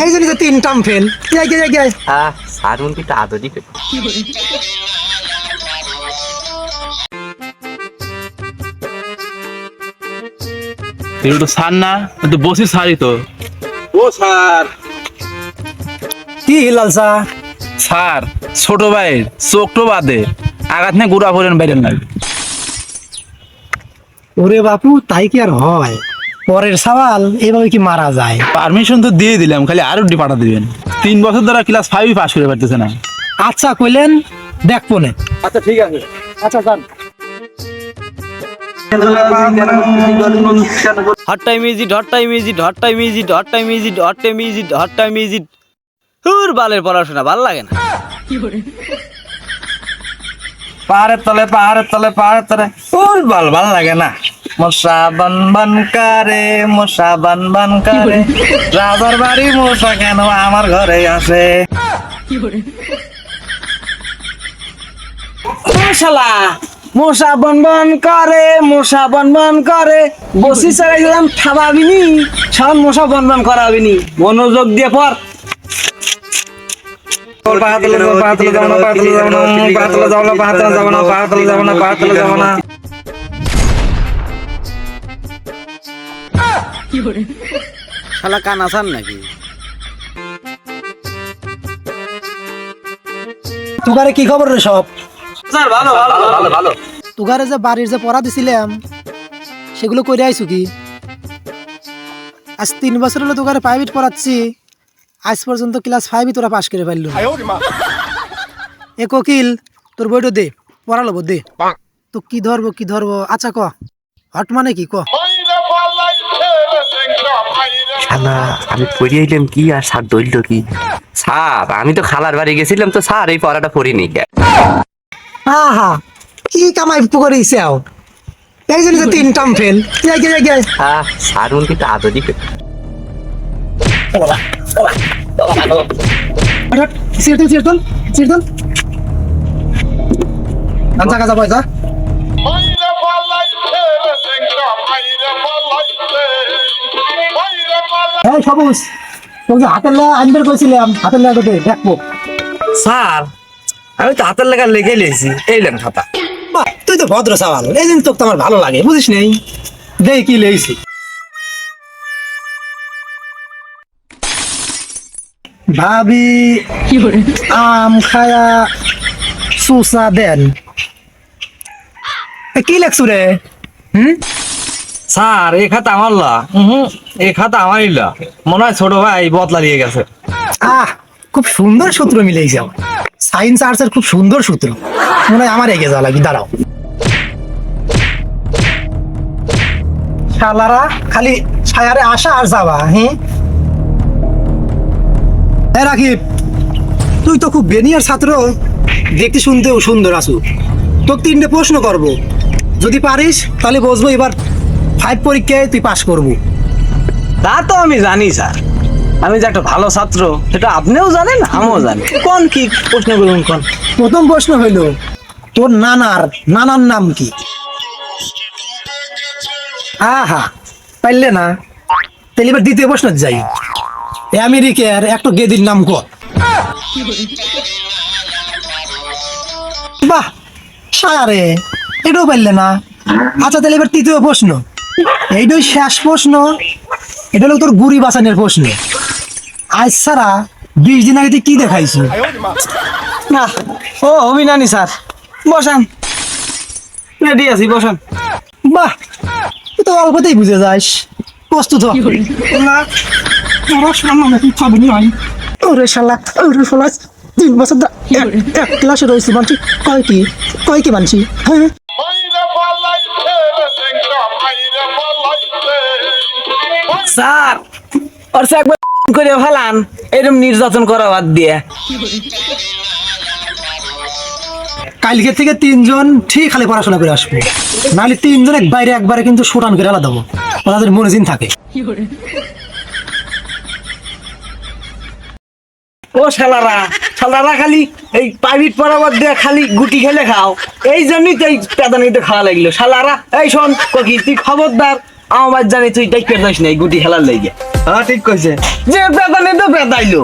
এই জন্য তো 3 টার্ম ফেল। যাই স্যার উনকি তো আদৌ দিবে। এগুলো তো স্যার না, তো বসি স্যারই তো। ও স্যার। কি লালসা? স্যার ছোট ভাইয়ের চোখটো বাদে আঘাত নিয়ে গুড়া করেন বাইরেন না। ওরে বাপু, তাই কি আর হয়? পরের সওয়াল এভাবে কি মারা যায়? পারমিশন তো দিয়ে দিলাম, খালি আরো পাঠা দিবেন। 3 বছর ধরে ক্লাস 5 পাস করে পারতেছে না। আচ্ছা কইলেন, দেখবো না। আচ্ছা ঠিক আছে। আচ্ছা যান। What time easy what time easy what time easy what time easy what time easy what time easy. হুর বালের পড়াশোনা ভাল লাগে না। পাহাড়ের তলে ওর ভাল লাগে না। মশা বান কারে রাজার বাড়ি মশা কেন আমার ঘরে আসে? শালা মশা বনবন করে বসি চালাইলাম থামাবিনি, সব মশা বনবন করাবিনি। মনোযোগ দিয়ে পড়। শালা কান আসান নাকি? তুগারে কি খবর রে সব? স্যার ভালো। তুগারে যে বাড়ির যে পড়া দিছিলাম সেগুলো করে আইছু কি? আজ 3 বছর হলো তুগারে প্রাইভেট পড়াচ্ছি, আজ পর্যন্ত ক্লাস 5 তোরা পাস করে পারল। এ কোকিল, তোর বইটা দে, পড়া লব দে। তো কি ধরবো? আচ্ছা ক, হট মানে কি ক? শালা আমি পড়ে এলাম কি আর স্যার দইল কি? স্যার আমি তো খালার বাড়ি গেছিলাম, তো স্যার এই পড়াটা পড়িনি। আহা, কি কামাই করিস? এই জন্য তো 3 টার্ম ফেল। যাই স্যার উনকি তো আদৌ দিবে। চিরতন আচ্ছা কাজা পয়সা হ্যাঁ সবুজ, তোকে হাতের লেখা আনবার কইছিলাম, হাতের লেখা দে দেখবো। স্যার আমি তো হাতের লেখা লিখে লিয়েছি, এইলেন খাতা। বাহ, তুই তো ভদ্র সওয়াল, এই জন্য তোকে আমার ভালো লাগে, বুঝিস নেই? দে কি লেইছি। ভাবি আম খায়া সুসা দেন। কি লেখছু রে? স্যার এই খাতা আমার লা, এই খাতা আমারই লা। মনে হয় ছোট ভাই বদলা দিয়ে গেছে। খুব সুন্দর সূত্র মিলেছে আমার। সায়েন্স আর্টসের খুব সুন্দর সূত্র, মনে হয় আমার এগিয়ে যাওয়া লাগবে। দাঁড়াও, শালারা খালি ছায়ারে আসা আর যাওয়া। হ্যাঁ রাকিব, তুই তো খুব বেনিয়ার ছাত্র, দেখতে শুনতেও সুন্দর আছু। তোকে 3টে প্রশ্ন করব, যদি পারিস তাহলে বসবো এবার 5 পরীক্ষায় তুই পাস করবো। তা তো আমি জানি স্যার, আমি যে একটা ভালো ছাত্র সেটা আপনিও জানেন, আমিও জানি। কোন কি প্রশ্ন করুন কোন? প্রথম প্রশ্ন হইল, তোর নানার নাম কি? আহা, পাইলে না? তাহলে এবার দ্বিতীয় প্রশ্ন যাই। আমেরিকার একটা গেদির নাম কর। বাহ সারে, এটাও পারলে না। আচ্ছা তাহলে এবার তৃতীয় প্রশ্ন, এইটাই শেষ প্রশ্ন। এটা হলো তোর গুড়ি বাঁচানোর প্রশ্ন। আজ সারা 20 দিন আগে তুই কি দেখাইছি? না, ও অভিনানী স্যার, বসান। রেডি আছি, বসান। বাহ, তুই তো অল্পতেই বুঝে যাস। প্রস্তুত হ। না, পড়াশোনা মানে তুই খাবি নাই। ওরে শালা 3 বছর এক ক্লাসে রয়েছি, মানছি কয় কি মানছি? হ্যাঁ স্যার ওর সে একবার করে ফেলান, এরকম নির্যাতন করা বাদ দিয়ে। কালকে থেকে 3 জন ঠিক খালি পড়াশোনা করে আসবো, নাহলে 3 জন বাইরে একবারে কিন্তু শোটান করে আলাদা দেবো, ওদের মনে জিন থাকে। ও শালারা খালি এই প্রাইভেট পড়াবার দিয়ে খালি গুটি খেলে খাও, এই জন্যই তো এই পেদানিতে খাওয়া লাগলো। শালারা এই শোন, তুই খবরদার আমার জানি তুই টাইপের যাস না এই গুটি খেলার লেগে। হ্যাঁ ঠিক কইছে যে পেদানি তো পেদাইলো